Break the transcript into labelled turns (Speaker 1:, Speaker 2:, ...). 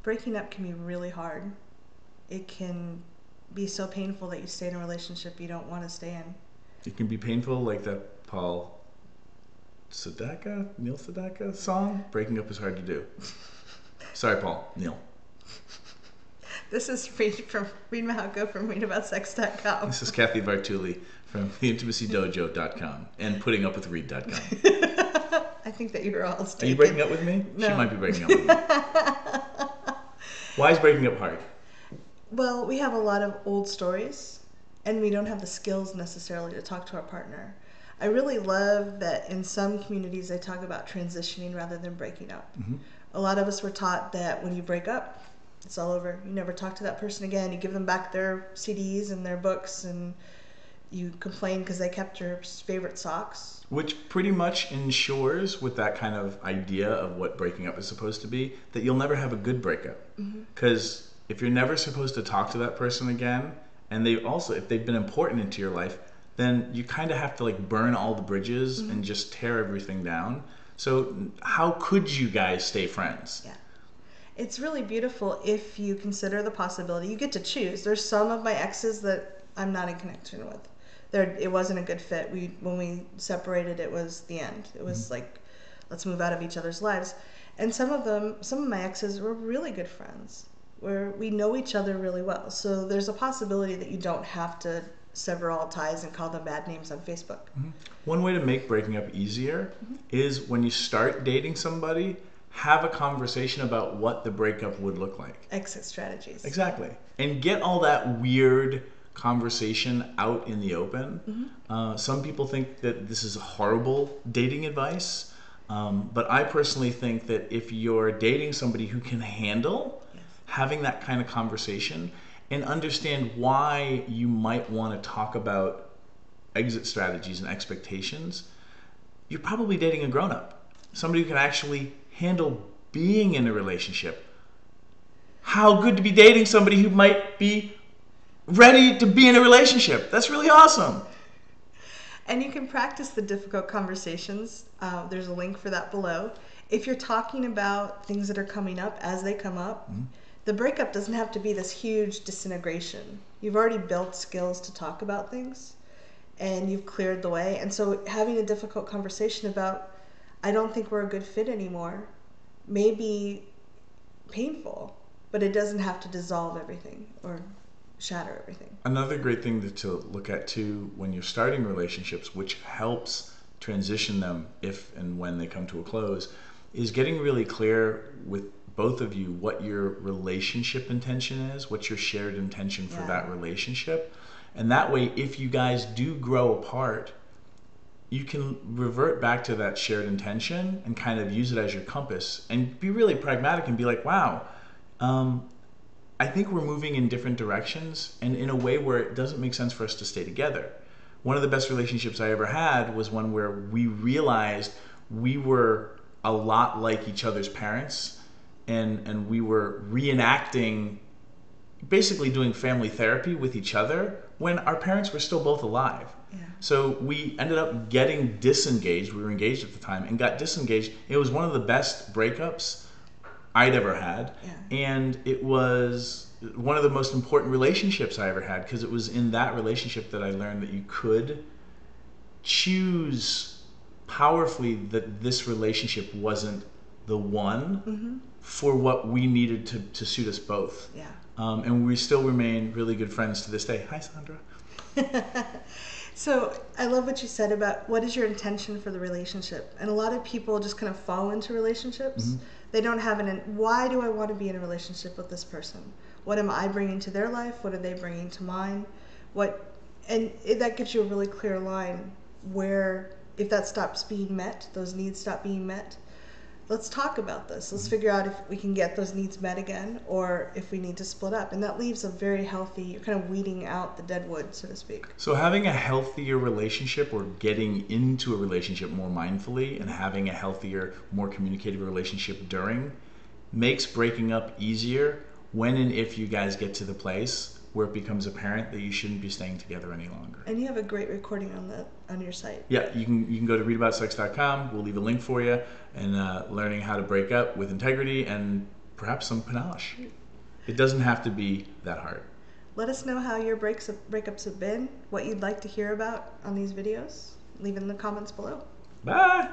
Speaker 1: breaking up can be really hard. It can be so painful that you stay in a relationship you don't want to stay in.
Speaker 2: It can be painful, like that Paul Neil Sedaka song. Breaking up is hard to do. Sorry, Paul. Neil.
Speaker 1: This is Reid from readmahoutgo from readaboutsex.com.
Speaker 2: This is Cathy Vartuli from theintimacydojo.com and puttingupwithreid.com.
Speaker 1: I think that you're all
Speaker 2: Are you breaking up with me?
Speaker 1: No.
Speaker 2: She might be breaking up with me. Why is breaking up hard?
Speaker 1: Well, we have a lot of old stories, and we don't have the skills necessarily to talk to our partner. I really love that in some communities they talk about transitioning rather than breaking up.
Speaker 2: Mm-hmm.
Speaker 1: A lot of us were taught that when you break up, it's all over. You never talk to that person again. You give them back their CDs and their books, and you complain because they kept your favorite socks.
Speaker 2: Which pretty much ensures, with that kind of idea of what breaking up is supposed to be, that you'll never have a good breakup. Because if you're never supposed to talk to that person again, and they also, if they've been important into your life, then you kind of have to like burn all the bridges and just tear everything down. So how could you guys stay friends?
Speaker 1: Yeah. It's really beautiful if you consider the possibility. You get to choose. There's some of my exes that I'm not in connection with. It wasn't a good fit. When we separated, it was the end. It was like, let's move out of each other's lives. And some of my exes were really good friends, where we know each other really well. So there's a possibility that you don't have to sever all ties and call them bad names on Facebook.
Speaker 2: One way to make breaking up easier is when you start dating somebody, have a conversation about what the breakup would look like.
Speaker 1: Exit strategies.
Speaker 2: Exactly. And get all that weird conversation out in the open. Some people think that this is horrible dating advice, but I personally think that if you're dating somebody who can handle having that kind of conversation and understand why you might want to talk about exit strategies and expectations, you're probably dating a grown-up. Somebody who can actually handle being in a relationship. How good to be dating somebody who might be ready to be in a relationship. That's really awesome.
Speaker 1: And you can practice the difficult conversations. There's a link for that below. If you're talking about things that are coming up as they come up, the breakup doesn't have to be this huge disintegration. You've already built skills to talk about things, and you've cleared the way. And so having a difficult conversation about, I don't think we're a good fit anymore, may be painful, but it doesn't have to dissolve everything or shatter everything.
Speaker 2: Another great thing to look at too when you're starting relationships, which helps transition them if and when they come to a close, is getting really clear with both of you what your relationship intention is, what's your shared intention for that relationship. And that way, if you guys do grow apart, you can revert back to that shared intention and kind of use it as your compass and be really pragmatic and be like, wow, I think we're moving in different directions and in a way where it doesn't make sense for us to stay together. One of the best relationships I ever had was one where we realized we were a lot like each other's parents, and we were reenacting, basically doing family therapy with each other when our parents were still both alive. So we ended up getting disengaged. We were engaged at the time and got disengaged. It was one of the best breakups I'd ever had. And it was one of the most important relationships I ever had, because it was in that relationship that I learned that you could choose powerfully that this relationship wasn't the one for what we needed to suit us both. And we still remain really good friends to this day. Hi, Sandra.
Speaker 1: So I love what you said about what is your intention for the relationship. And a lot of people just kind of fall into relationships. They don't have why do I want to be in a relationship with this person? What am I bringing to their life? What are they bringing to mine? That gives you a really clear line where if that stops being met, those needs stop being met, let's talk about this. Let's figure out if we can get those needs met again or if we need to split up. And that leaves a very healthy, you're kind of weeding out the dead wood, so to speak.
Speaker 2: So having a healthier relationship, or getting into a relationship more mindfully and having a healthier, more communicative relationship during, makes breaking up easier when and if you guys get to the place where it becomes apparent that you shouldn't be staying together any longer.
Speaker 1: And you have a great recording on your site.
Speaker 2: Yeah, you can go to readaboutsex.com. We'll leave a link for you, and learning how to break up with integrity and perhaps some panache. It doesn't have to be that hard.
Speaker 1: Let us know how your breakups have been, what you'd like to hear about on these videos. Leave it in the comments below.
Speaker 2: Bye!